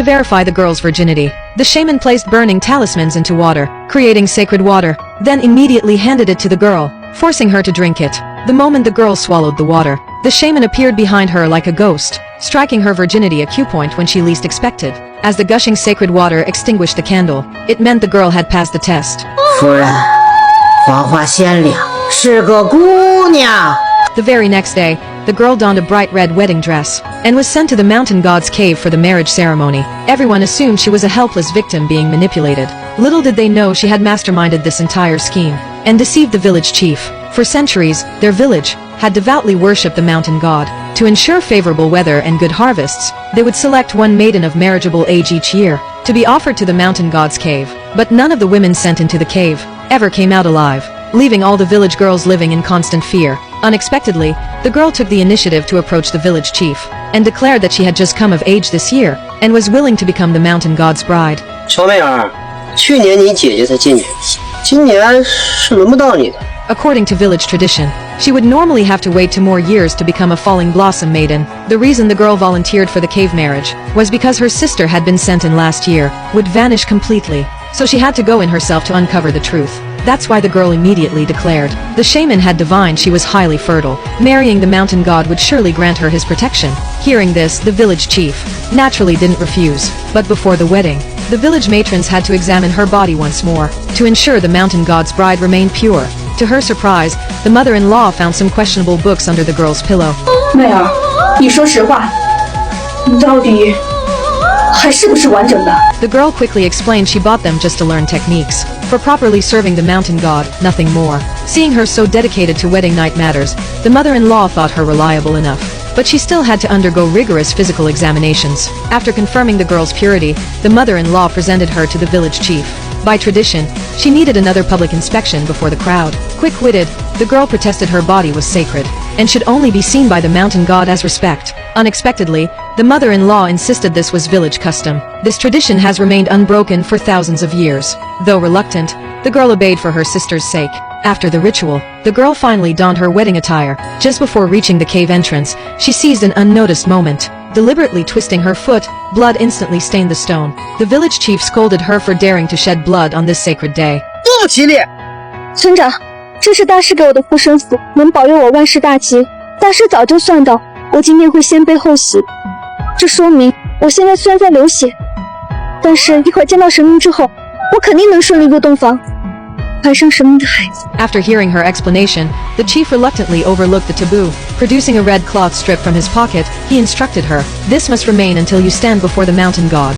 To verify the girl's virginity, the shaman placed burning talismans into water, creating sacred water, then immediately handed it to the girl, forcing her to drink it. The moment the girl swallowed the water, the shaman appeared behind her like a ghost, striking her virginity a cue point when she least expected. As the gushing sacred water extinguished the candle, it meant the girl had passed the test. 夫人，黄花仙娘是个姑娘。 The very next day, the girl donned a bright red wedding dress and was sent to the mountain god's cave for the marriage ceremony. Everyone assumed she was a helpless victim being manipulated. Little did they know she had masterminded this entire scheme and deceived the village chief. For centuries, their village had devoutly worshipped the mountain god. To ensure favorable weather and good harvests, they would select one maiden of marriageable age each year to be offered to the mountain god's cave. But none of the women sent into the cave ever came out alive, leaving all the village girls living in constant fear. Unexpectedly, the girl took the initiative to approach the village chief and declared that she had just come of age this year and was willing to become the mountain god's bride. 小美儿，去年你姐姐才进去，今年是轮不到你的。 According to village tradition, she would normally have to wait 2 more years to become a falling blossom maiden. The reason the girl volunteered for the cave marriage was because her sister had been sent in last year, would vanish completely, so she had to go in herself to uncover the truth. That's why the girl immediately declared. The shaman had divined she was highly fertile. Marrying the mountain god would surely grant her his protection. Hearing this, the village chief naturally didn't refuse. But before the wedding, the village matrons had to examine her body once more to ensure the mountain god's bride remained pure. To her surprise, the mother-in-law found some questionable books under the girl's pillow. 妹儿，你说实话，你到底还是不是完整的？ The girl quickly explained she bought them just to learn techniques for properly serving the mountain god, nothing more. Seeing her so dedicated to wedding night matters, the mother-in-law thought her reliable enough. But she still had to undergo rigorous physical examinations. After confirming the girl's purity, the mother-in-law presented her to the village chief. By tradition, she needed another public inspection before the crowd. Quick-witted, the girl protested her body was sacred and should only be seen by the mountain god as respect. Unexpectedly, the mother-in-law insisted this was village custom. This tradition has remained unbroken for thousands of years. Though reluctant, the girl obeyed for her sister's sake. After the ritual, the girl finally donned her wedding attire. Just before reaching the cave entrance, she seized an unnoticed moment. Deliberately twisting her foot, blood instantly stained the stone. The village chief scolded her for daring to shed blood on this sacred day. 对不起你。村长，这是大师给我的护身符，能保佑我万事大吉。大师早就算到我今天会先悲后喜，这说明我现在虽然在流血，但是一会儿见到神明之后，我肯定能顺利入洞房。 After hearing her explanation, the chief reluctantly overlooked the taboo. Producing a red cloth strip from his pocket, he instructed her, "This must remain until you stand before the mountain god."